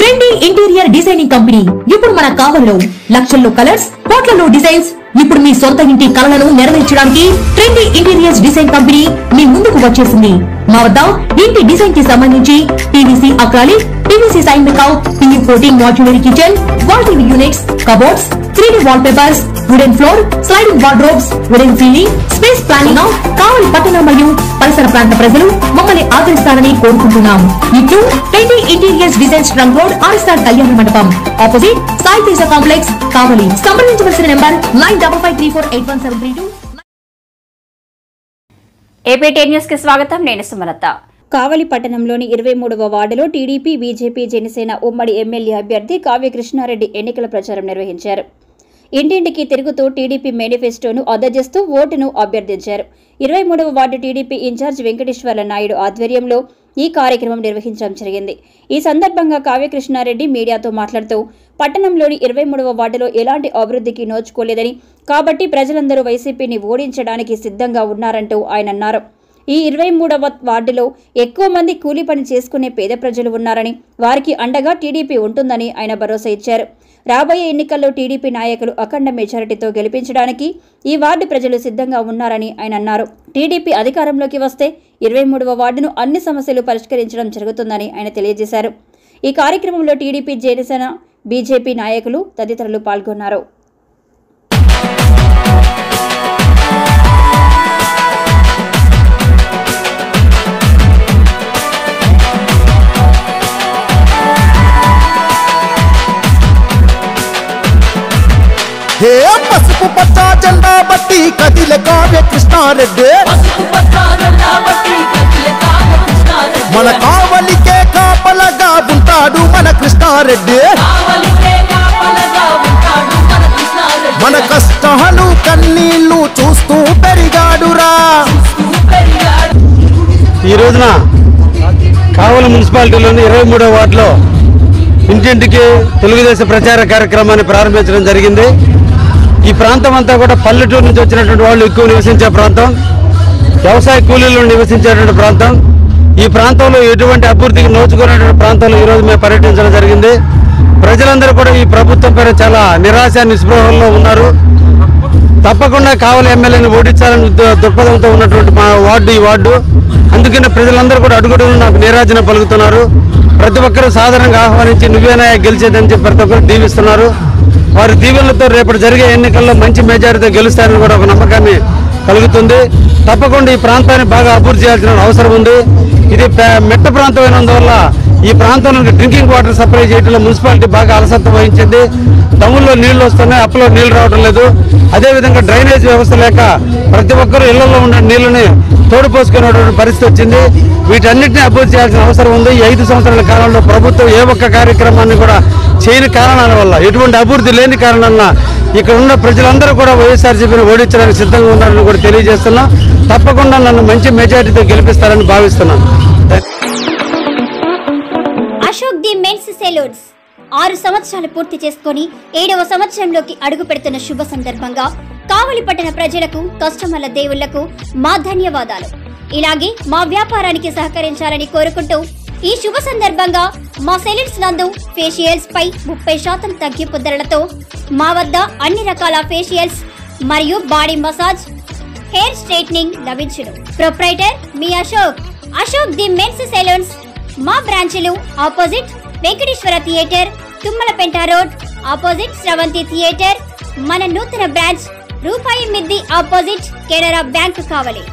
Trendy interior designing company ఇప్పుడు మన కావలిలో లక్షల్లో కలర్స్, కోట్లలో డిజైన్స్. ఇప్పుడు మీ సొంత ఇంటి కలలను నెరవేర్చడానికి ట్రెండీ ఇంటీరియర్స్ డిజైన్ కంపెనీ మీ ముందుకు వచ్చేసింది. మా వద్ద ఇంటి డిజైన్ కి సంబంధించి PVC acrylic, PVC sign make out, PV coating, modular kitchen, wall TV units, cupboards, 3D wallpapers, wooden floor, sliding wardrobes, wooden ceiling, space planning. Kavali పట్టణ మరియు పరిసర ప్రాంత ప్రజలు మమ్మల్ని ఆదరిస్తారని కోరుకుంటున్నాం. ఇట్లు trendy interiors designs trunk road, RSR Kalyana Mandapam, opposite Sai Teja complex, Kavali. సంప్రదించవలసిన నెంబర్ 9553481732. ఏపీటీ న్యూస్ కి స్వాగతం. నేను సుమలత. కావలి పట్టణంలోని 23వ వార్డులో టీడీపీ, బీజేపీ, జనసేన ఉమ్మడి ఎమ్మెల్యే అభ్యర్థి కావ్య కృష్ణారెడ్డి ఎన్నికల ప్రచారం నిర్వహించారు. ఇంటింటికి తిరుగుతూ టీడీపీ మేనిఫెస్టోను అందజేస్తూ ఓటును అభ్యర్థించారు. 23వ వార్డు టీడీపీ ఇన్ఛార్జ్ వెంకటేశ్వర్ల నాయుడు ఆధ్వర్యంలో ఈ కార్యక్రమం నిర్వహించడం జరిగింది. ఈ సందర్భంగా కావ్య కృష్ణారెడ్డి మీడియాతో మాట్లాడుతూ పట్టణంలోని 23వ వార్డులో ఎలాంటి అభివృద్ధికి నోచుకోలేదని, కాబట్టి ప్రజలందరూ వైసీపీని ఓడించడానికి సిద్ధంగా ఉన్నారంటూ ఆయన అన్నారు. ఈ 23వ వార్డులో ఎక్కువ మంది కూలీ పని చేసుకునే పేద ప్రజలు ఉన్నారని, వారికి అండగా టీడీపీ ఉంటుందని ఆయన భరోసా ఇచ్చారు. రాబోయే ఎన్నికల్లో టీడీపీ నాయకులు అఖండ మెజారిటీతో గెలిపించడానికి ఈ వార్డు ప్రజలు సిద్ధంగా ఉన్నారని ఆయన అన్నారు. టీడీపీ అధికారంలోకి వస్తే 23వ వార్డును అన్ని సమస్యలు పరిష్కరించడం జరుగుతుందని ఆయన తెలియజేశారు. ఈ కార్యక్రమంలో టీడీపీ, జనసేన, బీజేపీ నాయకులు తదితరులు పాల్గొన్నారు. పసుపు పచ్చ జెండా బట్టి కదిలే కావ్య కృష్ణారెడ్డి, మన కావలికే కాపలగా ఉంటాడు మన కృష్ణారెడ్డి. మన కష్టాలు కన్నీళ్లు చూస్తూ పెరిగాడురా. ఈ రోజున కావలి మున్సిపాలిటీలోని 23వ వార్డులో ఇంటింటికి తెలుగుదేశం ప్రచార కార్యక్రమాన్ని ప్రారంభించడం జరిగింది. ఈ ప్రాంతం అంతా కూడా పల్లెటూరు నుంచి వచ్చినటువంటి వాళ్ళు ఎక్కువ నివసించే ప్రాంతం, వ్యవసాయ కూలీలు నివసించేటువంటి ప్రాంతం. ఈ ప్రాంతంలో ఎటువంటి అభివృద్ధికి నోచుకునేటువంటి ప్రాంతంలో ఈరోజు మేము పర్యటించడం జరిగింది. ప్రజలందరూ కూడా ఈ ప్రభుత్వం పైన చాలా నిరాశ నిస్పృహల్లో ఉన్నారు. తప్పకుండా కావలి ఎమ్మెల్యేని ఓడించాలని దృక్పథంతో ఉన్నటువంటి మా వార్డు ఈ వార్డు. అందుకనే ప్రజలందరూ కూడా అడుగుడును నాకు నీరాజన పలుకుతున్నారు. ప్రతి ఒక్కరూ సాధారణంగా ఆహ్వానించి నువ్వేనా గెలిచేదని చెప్పి ప్రతి ఒక్కరు దీవిస్తున్నారు. వారి దీవెనలతో రేపటి జరిగే ఎన్నికల్లో మంచి మెజారిటీతో గెలుస్తారని కూడా ఒక నమ్మకాన్ని కలుగుతుంది. తప్పకుండా ఈ ప్రాంతాన్ని బాగా అభివృద్ధి చేయాల్సిన అవసరం ఉంది. ఇది మెట్ట ప్రాంతం అయినందువల్ల ఈ ప్రాంతంలో డ్రింకింగ్ వాటర్ సప్లై చేయడంలో మున్సిపాలిటీ బాగా అలసత్వం వహించింది. డౌన్లో నీళ్లు వస్తున్నాయి, అప్పులో నీళ్లు రావడం లేదు. అదేవిధంగా డ్రైనేజ్ వ్యవస్థ లేక ప్రతి ఒక్కరూ ఇళ్లలో ఉన్న నీళ్లని తోడుపోసుకునేటువంటి పరిస్థితి వచ్చింది. వీటన్నిటిని అభివృద్ధి చేయాల్సిన అవసరం ఉంది. ఈ 5 సంవత్సరాల కాలంలో ప్రభుత్వం ఏ ఒక్క కార్యక్రమాన్ని కూడా చేయని కారణాల వల్ల, ఎటువంటి అభివృద్ధి లేని కారణాల ఇక్కడ ఉన్న ప్రజలందరూ కూడా వైఎస్ఆర్సీపీని ఓడించడానికి సిద్ధంగా ఉన్నారని కూడా తెలియజేస్తున్నాం. తప్పకుండా నన్ను మంచి మెజారిటీతో గెలిపిస్తారని భావిస్తున్నాను. అశోక్ ది మెన్స్ సెలూన్స్ 6 సంవత్సరాలు పూర్తి చేసుకుని 7వ సంవత్సరంలోకి అడుగు పెడుతున్న శుభ సందర్భంగా కావలి పట్టణ ప్రజలకు, కస్టమర్ల దేవుళ్లకు మా ధన్యవాదాలు. ఇలాగే మా వ్యాపారానికి సహకరించాలని కోరుకుంటూ ఈ శుభ సందర్భంగా మా సెలూన్స్ నందు ఫేషియల్స్ పై 30% తగ్గింపు ధరలతో మా వద్ద అన్ని రకాల ఫేషియల్స్ మరియు బాడీ మసాజ్, హెయిర్ స్ట్రైట్నింగ్ లభించును. ప్రొప్రైటర్ మీ అశోక్ ది మెన్స్ సెలూన్స్. మా బ్రాంచ్లు opposite Venkateswara theatre, Tummalapenta road, opposite Sravanthi theatre. మన నూతన బ్రాంచ్ రూపాయి మిద్ది ఆపోజిట్ కెనరా బ్యాంక్ కావలి.